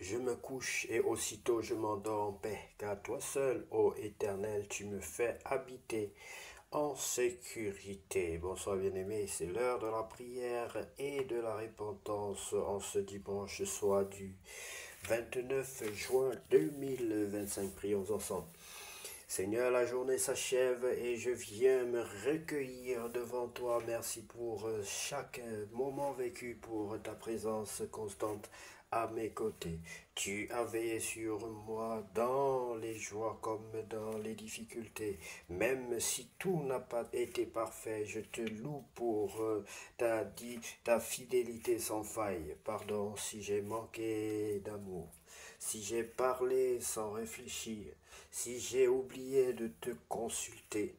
Je me couche et aussitôt je m'endors en paix, car toi seul, ô Éternel, tu me fais habiter en sécurité. Bonsoir bien-aimés, c'est l'heure de la prière et de la repentance en ce dimanche soir du 29 juin 2025. Prions ensemble. Seigneur, la journée s'achève et je viens me recueillir devant toi. Merci pour chaque moment vécu, pour ta présence constante à mes côtés. Tu as veillé sur moi dans les joies comme dans les difficultés. Même si tout n'a pas été parfait, je te loue pour ta fidélité sans faille. Pardon si j'ai manqué d'amour, si j'ai parlé sans réfléchir, si j'ai oublié de te consulter.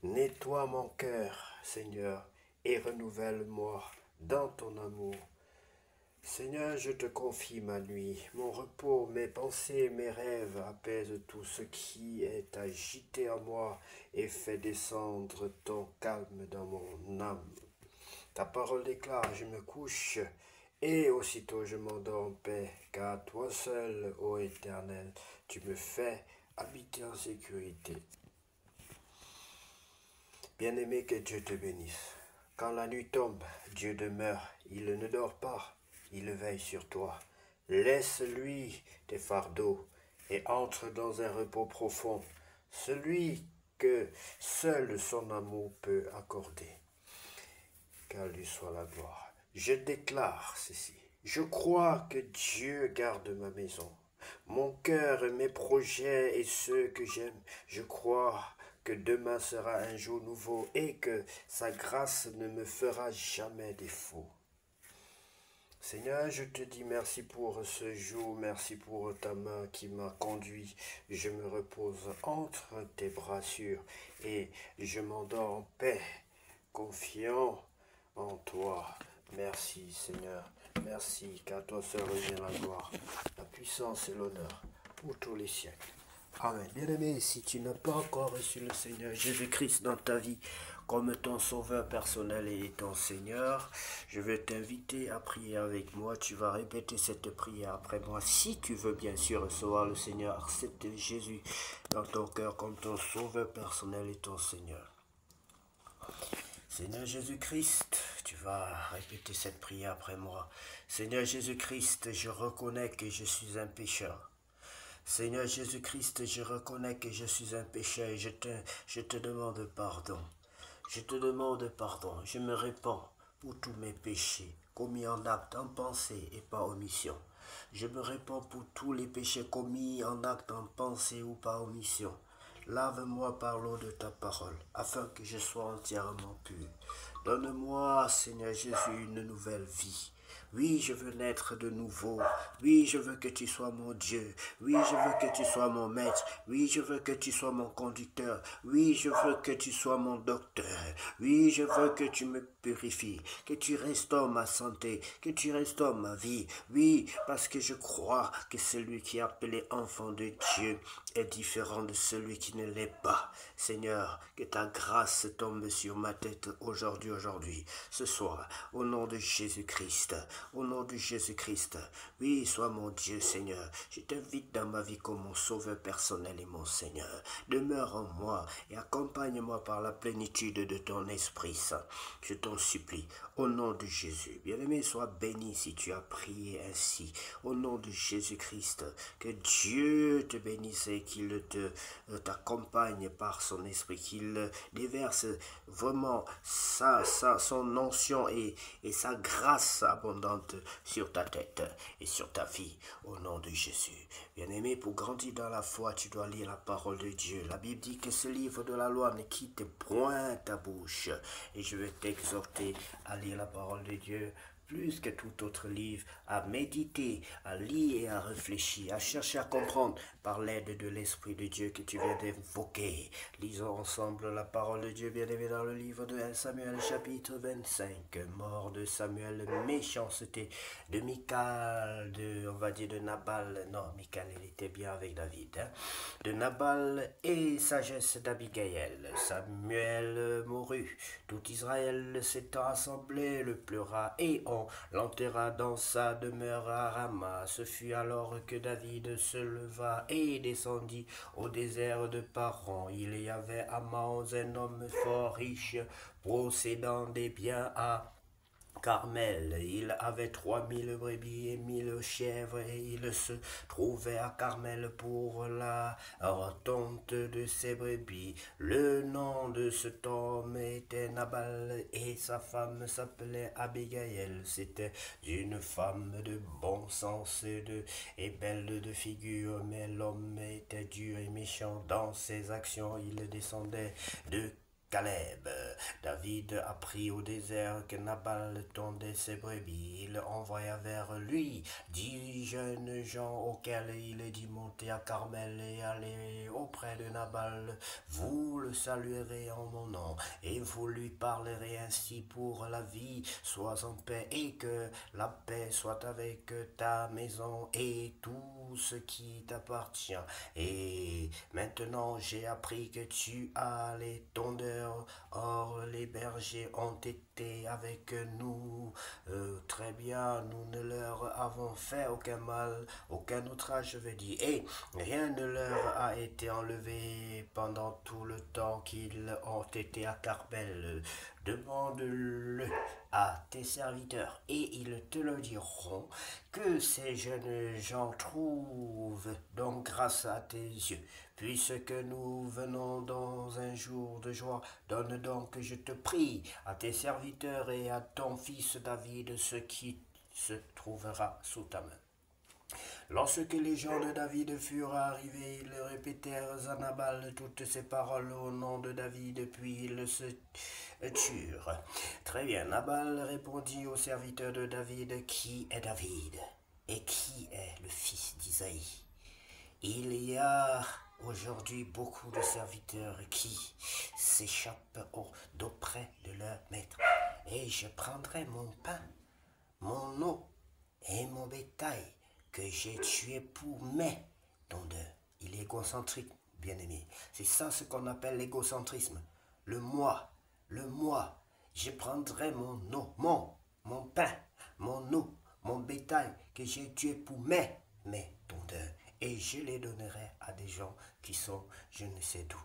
Nettoie mon cœur, Seigneur, et renouvelle-moi dans ton amour. Seigneur, je te confie ma nuit, mon repos, mes pensées, mes rêves, apaise tout ce qui est agité en moi et fait descendre ton calme dans mon âme. Ta parole déclare, je me couche et aussitôt je m'endors en paix, car toi seul, ô Éternel, tu me fais habiter en sécurité. Bien-aimé, que Dieu te bénisse. Quand la nuit tombe, Dieu demeure, il ne dort pas, il veille sur toi. Laisse-lui tes fardeaux et entre dans un repos profond, celui que seul son amour peut accorder. Qu'à lui soit la gloire. Je déclare ceci. Je crois que Dieu garde ma maison, mon cœur, mes projets et ceux que j'aime. Je crois que demain sera un jour nouveau et que sa grâce ne me fera jamais défaut. Seigneur, je te dis merci pour ce jour, merci pour ta main qui m'a conduit. Je me repose entre tes bras sûrs et je m'endors en paix, confiant en toi. Merci Seigneur, merci, car toi seul revient la gloire, la puissance et l'honneur pour tous les siècles. Amen. Bien-aimé, si tu n'as pas encore reçu le Seigneur Jésus-Christ dans ta vie comme ton sauveur personnel et ton Seigneur, je vais t'inviter à prier avec moi. Tu vas répéter cette prière après moi. Si tu veux bien sûr recevoir le Seigneur, accepte Jésus dans ton cœur comme ton sauveur personnel et ton Seigneur. Seigneur Jésus-Christ, tu vas répéter cette prière après moi. Seigneur Jésus-Christ, je reconnais que je suis un pécheur. Seigneur Jésus-Christ, je reconnais que je suis un pécheur et je te demande pardon. Je te demande pardon. Je me répands pour tous mes péchés, commis en acte, en pensée et par omission. Je me répands pour tous les péchés commis en acte, en pensée ou par omission. Lave-moi par l'eau de ta parole, afin que je sois entièrement pur. Donne-moi, Seigneur Jésus, une nouvelle vie. Oui, je veux naître de nouveau. Oui, je veux que tu sois mon Dieu. Oui, je veux que tu sois mon maître. Oui, je veux que tu sois mon conducteur. Oui, je veux que tu sois mon docteur. Oui, je veux que tu me purifies, que tu restaures ma santé, que tu restaures ma vie. Oui, parce que je crois que celui qui est appelé enfant de Dieu est différent de celui qui ne l'est pas. Seigneur, que ta grâce tombe sur ma tête aujourd'hui, ce soir, au nom de Jésus-Christ. Au nom de Jésus-Christ, oui, sois mon Dieu, Seigneur. Je t'invite dans ma vie comme mon sauveur personnel et mon Seigneur. Demeure en moi et accompagne-moi par la plénitude de ton Esprit Saint. Je t'en supplie, au nom de Jésus. Bien-aimé, sois béni si tu as prié ainsi. Au nom de Jésus-Christ, que Dieu te bénisse et qu'il t'accompagne par son Esprit, qu'il déverse vraiment son onction et sa grâce abondante sur ta tête et sur ta vie, au nom de Jésus. Bien-aimé, pour grandir dans la foi, tu dois lire la parole de Dieu. La Bible dit que ce livre de la loi ne quitte point ta bouche. Et je vais t'exhorter à lire la parole de Dieu plus que tout autre livre, à méditer, à lire et à réfléchir, à chercher à comprendre par l'aide de l'Esprit de Dieu que tu viens d'invoquer. Lisons ensemble la parole de Dieu bien-aimé dans le livre de 1 Samuel chapitre 25. Mort de Samuel, méchanceté de Michal, on va dire de Nabal. Non, Michal, il était bien avec David. De Nabal et sagesse d'Abigaël. Samuel mourut. Tout Israël s'étant assemblé, le pleura et on l'enterra dans sa demeure à Rama. Ce fut alors que David se leva et descendit au désert de Paran. Il y avait à Mans un homme fort riche, possédant des biens à Carmel. Il avait 3000 brebis et 1000 chèvres, et il se trouvait à Carmel pour la tonte de ses brebis. Le nom de cet homme était Nabal et sa femme s'appelait Abigail. C'était une femme de bon sens et belle de figure, mais l'homme était dur et méchant dans ses actions. Il descendait de Caleb. David apprit au désert que Nabal tondait ses brebis. Il envoya vers lui 10 jeunes gens auxquels il dit monter à Carmel et aller auprès de Nabal. Vous le saluerez en mon nom et vous lui parlerez ainsi: pour la vie, sois en paix, et que la paix soit avec ta maison et tout ce qui t'appartient. Et maintenant j'ai appris que tu as les tondeurs. Or, les bergers ont été avec nous. Très bien, nous ne leur avons fait aucun mal, aucun outrage, je veux dire. Et rien ne leur a été enlevé pendant tout le temps qu'ils ont été à Carmel. Demande-le à tes serviteurs et ils te le diront, que ces jeunes gens trouvent donc grâce à tes yeux. Puisque nous venons dans un jour de joie, donne donc, je te prie, à tes serviteurs et à ton fils David ce qui se trouvera sous ta main. Lorsque les gens de David furent arrivés, ils répétèrent à Nabal toutes ces paroles au nom de David, puis ils se turent. Très bien, Nabal répondit aux serviteurs de David: qui est David et qui est le fils d'Isaïe? Il y a aujourd'hui beaucoup de serviteurs qui s'échappent d'auprès de leur maître. Et je prendrai mon pain, mon eau et mon bétail que j'ai tué pour mes tondeurs. Il est égocentrique, bien-aimé. C'est ça ce qu'on appelle l'égocentrisme. Le moi. Je prendrai mon eau, mon pain, mon eau, mon bétail que j'ai tué pour mes tondeurs. Et je les donnerai à des gens qui sont je ne sais d'où.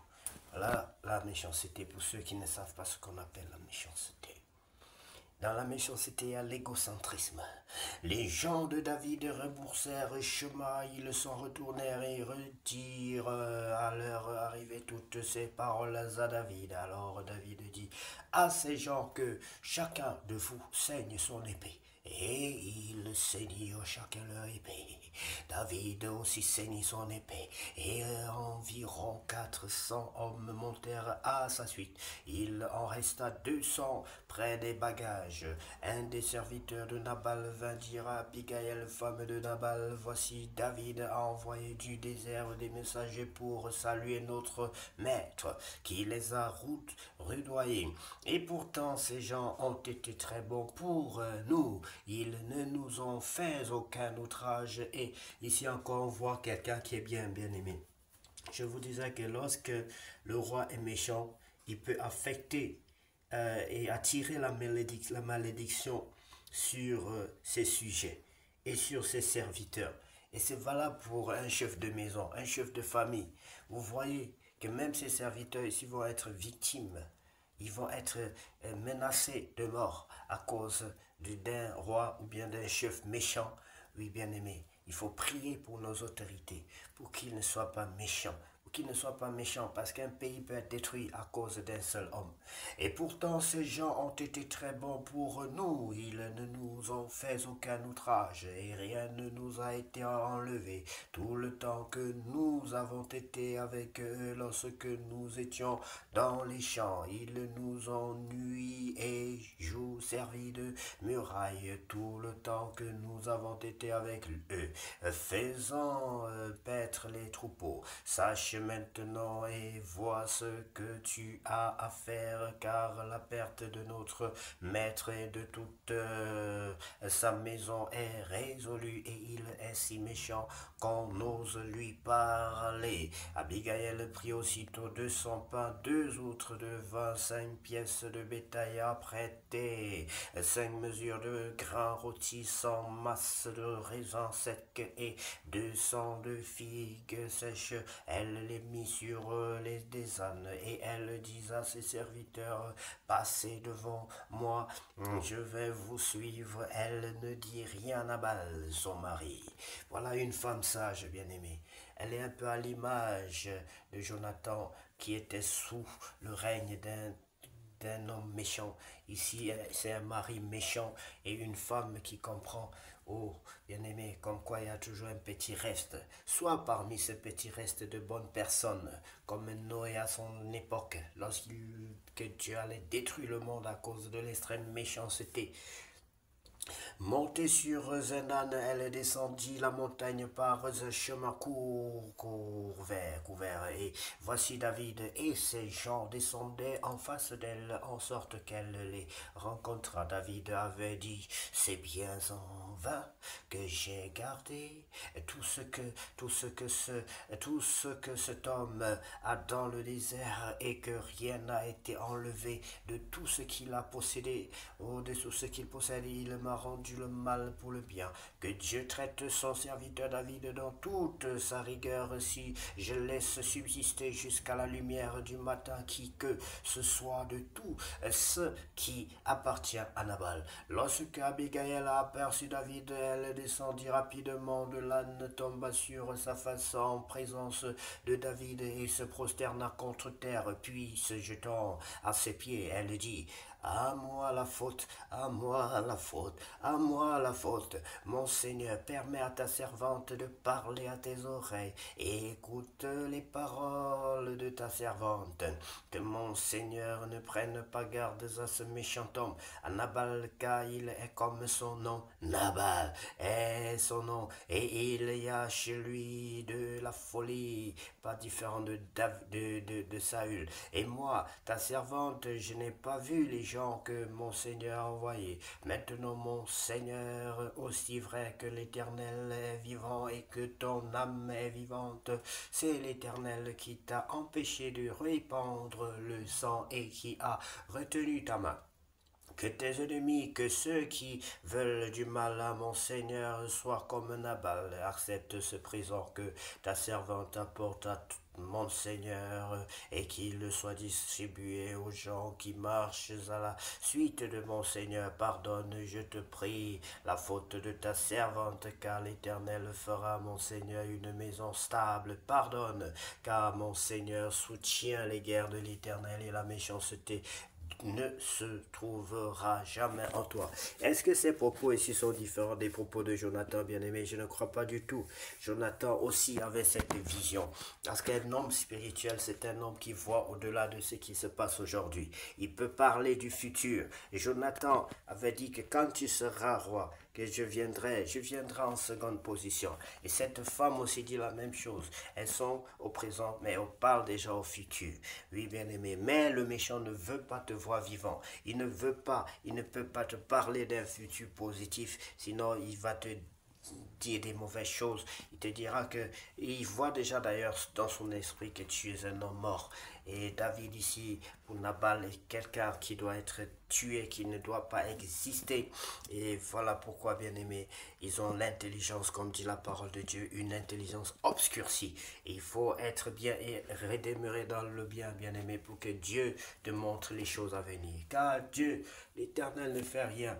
Voilà la méchanceté pour ceux qui ne savent pas ce qu'on appelle la méchanceté. Dans la méchanceté, il y a l'égocentrisme. Les gens de David rebroussèrent chemin, ils s'en retournèrent et retirent à leur arrivée toutes ces paroles à David. Alors David dit à ces gens que chacun de vous saigne son épée. Et ils saignirent chacun leur épée. David aussi saignit son épée, et environ 400 hommes montèrent à sa suite. Il en resta 200 près des bagages. Un des serviteurs de Nabal vint dire à Abigail, femme de Nabal: voici David a envoyé du désert des messagers pour saluer notre maître, qui les a rudoyés. Et pourtant ces gens ont été très bons pour nous. Ils ne nous ont fait aucun outrage. Et ici encore on voit quelqu'un qui est bien aimé. Je vous disais que lorsque le roi est méchant, il peut affecter et attirer la malédiction sur ses sujets et sur ses serviteurs. Et c'est valable pour un chef de maison, un chef de famille. Vous voyez que même ses serviteurs ici vont être victimes. Ils vont être menacés de mort à cause d'un roi ou bien d'un chef méchant. Oui, bien aimé, il faut prier pour nos autorités, pour qu'ils ne soient pas méchants, parce qu'un pays peut être détruit à cause d'un seul homme. Et pourtant, ces gens ont été très bons pour nous. Ils ne nous ont fait aucun outrage et rien ne nous a été enlevé. Tout le temps que nous avons été avec eux, lorsque nous étions dans les champs, ils nous ont nui et servi de muraille. Tout le temps que nous avons été avec eux, faisant paître les troupeaux. Sache maintenant et vois ce que tu as à faire, car la perte de notre maître et de toute sa maison est résolue et il est si méchant qu'on ose lui parler. Abigail prit aussitôt 200 pains, 2 outres de vin, 5 pièces de bétail à prêter, 5 mesures de grains rôtis, 100 masses de raisins secs et 200 de figues sèches. Elle les mit sur des ânes et elle dit à ses serviteurs, passez devant moi, je vais vous suivre. Elle ne dit rien à Nabal, son mari. Voilà une femme sage, bien-aimée. Elle est un peu à l'image de Jonathan qui était sous le règne d'un homme méchant. Ici, c'est un mari méchant et une femme qui comprend. Oh, bien-aimé, comme quoi il y a toujours un petit reste. Soit parmi ce petit reste de bonnes personnes, comme Noé à son époque, que Dieu allait détruire le monde à cause de l'extrême méchanceté. Montée sur un âne, elle descendit la montagne par un chemin couvert. Et voici David et ses gens descendaient en face d'elle, en sorte qu'elle les rencontra. David avait dit, c'est bien en vain que j'ai gardé tout ce que cet homme a dans le désert et que rien n'a été enlevé de tout ce qu'il a possédé. De tout ce qu'il possède, il m'a rendu le mal pour le bien. Que Dieu traite son serviteur David dans toute sa rigueur, si je laisse subsister jusqu'à la lumière du matin qui que ce soit de tout ce qui appartient à Nabal. Lorsque Abigail a aperçu David, elle descendit rapidement de l'âne, tomba sur sa face en présence de David et se prosterna contre terre, puis se jetant à ses pieds, elle dit, à moi la faute, à moi la faute, à moi la faute. Mon Seigneur, permets à ta servante de parler à tes oreilles et écoute les paroles de ta servante. Que mon Seigneur ne prenne pas garde à ce méchant homme, à Nabal, car il est comme son nom. Nabal est son nom et il y a chez lui de la folie, pas différent de Saül. Et moi, ta servante, je n'ai pas vu les gens que mon Seigneur a envoyés. Maintenant, mon Seigneur, aussi vrai que l'Éternel est vivant et que ton âme est vivante, c'est l'Éternel qui t'a empêché de répandre le sang et qui a retenu ta main. Que tes ennemis, que ceux qui veulent du mal à mon Seigneur soient comme Nabal. Accepte ce présent que ta servante apporte à mon Seigneur et qu'il soit distribué aux gens qui marchent à la suite de mon Seigneur. Pardonne, je te prie, la faute de ta servante, car l'Éternel fera à mon Seigneur une maison stable. Pardonne, car mon Seigneur soutient les guerres de l'Éternel et la méchanceté ne se trouvera jamais en toi. Est-ce que ces propos ici sont différents des propos de Jonathan, bien-aimé? Je ne crois pas du tout. Jonathan aussi avait cette vision. Parce qu'un homme spirituel, c'est un homme qui voit au-delà de ce qui se passe aujourd'hui. Il peut parler du futur. Et Jonathan avait dit que quand tu seras roi, que je viendrai en seconde position. Et cette femme aussi dit la même chose. Elles sont au présent, mais on parle déjà au futur. Oui, bien-aimé, mais le méchant ne veut pas te voir vivant. Il ne peut pas te parler d'un futur positif, sinon il va te dire des mauvaises choses. Il te dira que, il voit déjà d'ailleurs dans son esprit que tu es un homme mort. Et David ici, pour Nabal, est quelqu'un qui doit être tué, qui ne doit pas exister. Et voilà pourquoi, bien aimé, ils ont l'intelligence, comme dit la parole de Dieu, une intelligence obscurcie. Et il faut être bien et redémeurer dans le bien, bien aimé, pour que Dieu te montre les choses à venir. Car Dieu, l'Éternel, ne fait rien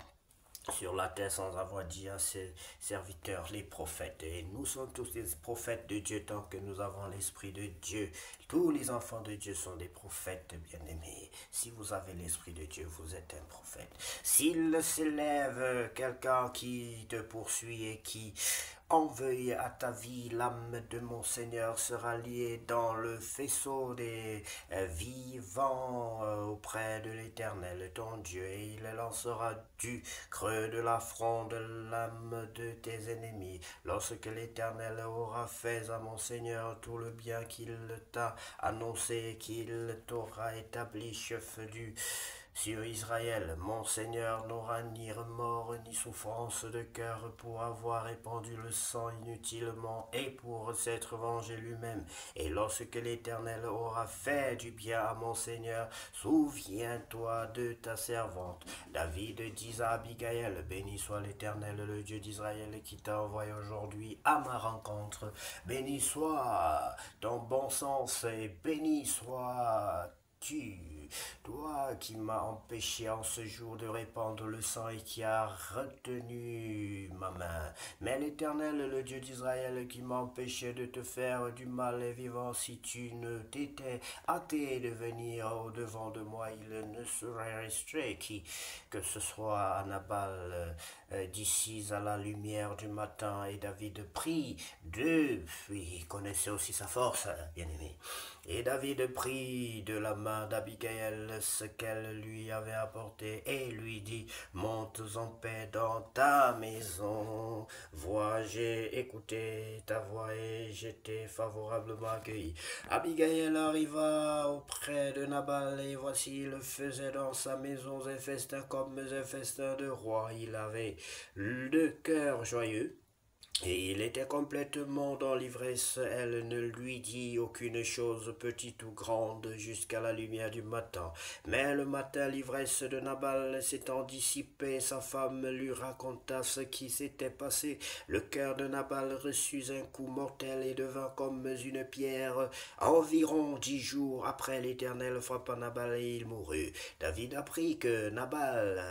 sur la terre sans avoir dit à ses serviteurs, les prophètes. Et nous sommes tous des prophètes de Dieu tant que nous avons l'Esprit de Dieu. Tous les enfants de Dieu sont des prophètes bien-aimés. Si vous avez l'Esprit de Dieu, vous êtes un prophète. S'il s'élève quelqu'un qui te poursuit et qui en veuille à ta vie. L'âme de mon Seigneur sera liée dans le faisceau des vivants auprès de l'Éternel, ton Dieu, et il lancera du creux de la fronde l'âme de tes ennemis. Lorsque l'Éternel aura fait à mon Seigneur tout le bien qu'il t'a annoncé, qu'il t'aura établi chef sur Israël, mon Seigneur n'aura ni remords ni souffrance de cœur pour avoir répandu le sang inutilement et pour s'être vengé lui-même. Et lorsque l'Éternel aura fait du bien à mon Seigneur, souviens-toi de ta servante. David dit à Abigail, béni soit l'Éternel, le Dieu d'Israël, qui t'a envoyé aujourd'hui à ma rencontre. Béni soit ton bon sens et béni soit toi qui m'as empêché en ce jour de répandre le sang et qui a retenu ma main. Mais l'Éternel, le Dieu d'Israël, qui m'a empêché de te faire du mal est vivant, si tu ne t'étais hâté de venir au-devant de moi, il ne serait resté que ce soit à Nabal d'ici à la lumière du matin. Et David prit il connaissait aussi sa force, bien-aimé. Et David prit de la main d'Abigail ce qu'elle lui avait apporté et lui dit, monte en paix dans ta maison. Vois, j'ai écouté ta voix et j'étais favorablement accueilli. Abigail arriva auprès de Nabal et voici, il faisait dans sa maison un festin comme un festin de roi. Il avait le cœur joyeux. Et il était complètement dans l'ivresse, elle ne lui dit aucune chose, petite ou grande, jusqu'à la lumière du matin. Mais le matin, l'ivresse de Nabal s'étant dissipée, sa femme lui raconta ce qui s'était passé. Le cœur de Nabal reçut un coup mortel et devint comme une pierre. Environ 10 jours après, l'Éternel frappa Nabal et il mourut. David apprit que Nabal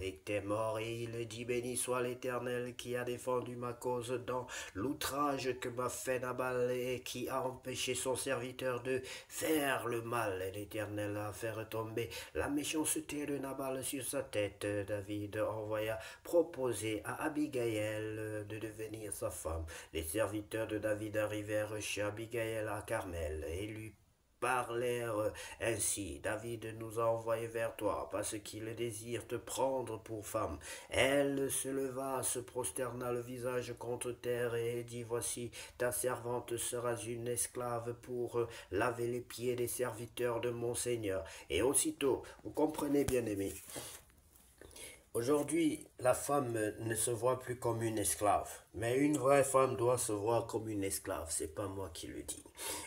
était mort et il dit, béni soit l'Éternel qui a défendu ma cause dans l'outrage que m'a fait Nabal et qui a empêché son serviteur de faire le mal. L'Éternel a fait retomber la méchanceté de Nabal sur sa tête. David envoya proposer à Abigail de devenir sa femme. Les serviteurs de David arrivèrent chez Abigail à Carmel et lui parlèrent ainsi, David nous a envoyés vers toi parce qu'il désire te prendre pour femme. Elle se leva, se prosterna le visage contre terre et dit, voici ta servante sera une esclave pour laver les pieds des serviteurs de mon Seigneur. Et aussitôt, vous comprenez bien aimé, aujourd'hui, la femme ne se voit plus comme une esclave, mais une vraie femme doit se voir comme une esclave, c'est pas moi qui le dis.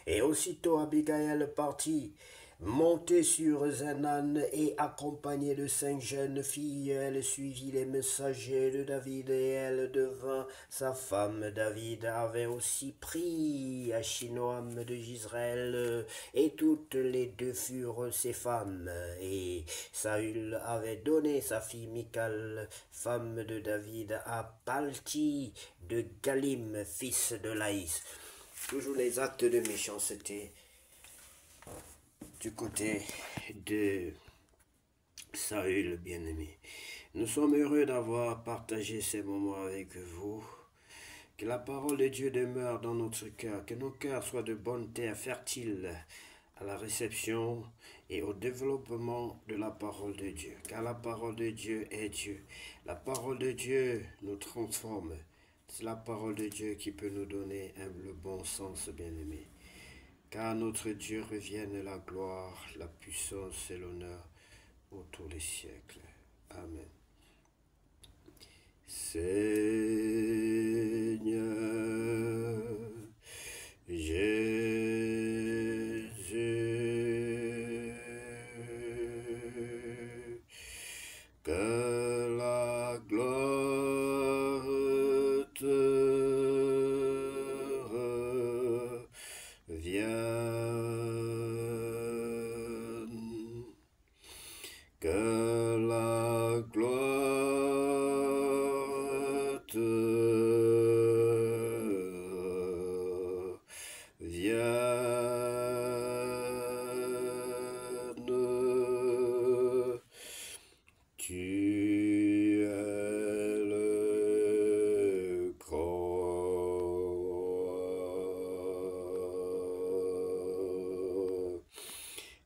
Et aussitôt Abigail partit, montée sur un âne et accompagnée de 5 jeunes filles, elle suivit les messagers de David et elle devint sa femme. David avait aussi pris Achinoam de Jezreel et toutes les deux furent ses femmes. Et Saül avait donné sa fille Michal, femme de David, à Palti de Galim, fils de Laïs. Toujours les actes de méchanceté du côté de Saül, bien-aimé. Nous sommes heureux d'avoir partagé ces moments avec vous. Que la parole de Dieu demeure dans notre cœur, que nos cœurs soient de bonne terre fertile à la réception et au développement de la parole de Dieu. Car la parole de Dieu est Dieu. La parole de Dieu nous transforme. C'est la parole de Dieu qui peut nous donner le bon sens, bien-aimé. Car notre Dieu revienne la gloire, la puissance et l'honneur pour tous les siècles. Amen. Seigneur Jésus, que la gloire te revienne, que la gloire te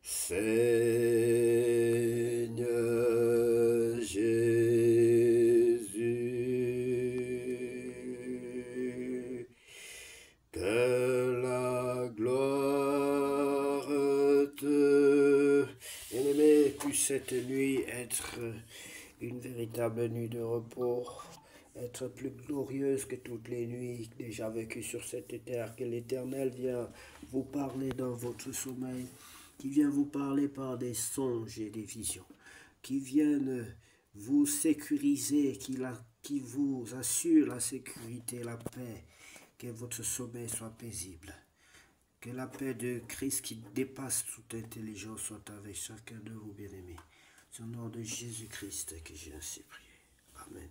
Seigneur Jésus, que la gloire te... Bien-aimé, puisse cette nuit être une véritable nuit de repos, être plus glorieuse que toutes les nuits déjà vécues sur cette terre, que l'Éternel vient vous parler dans votre sommeil, qui vient vous parler par des songes et des visions, qui viennent vous sécuriser, qui vous assure la sécurité, la paix, que votre sommeil soit paisible. Que la paix de Christ qui dépasse toute intelligence soit avec chacun de vous, bien-aimés. C'est au nom de Jésus-Christ que j'ai ainsi prié. Amen.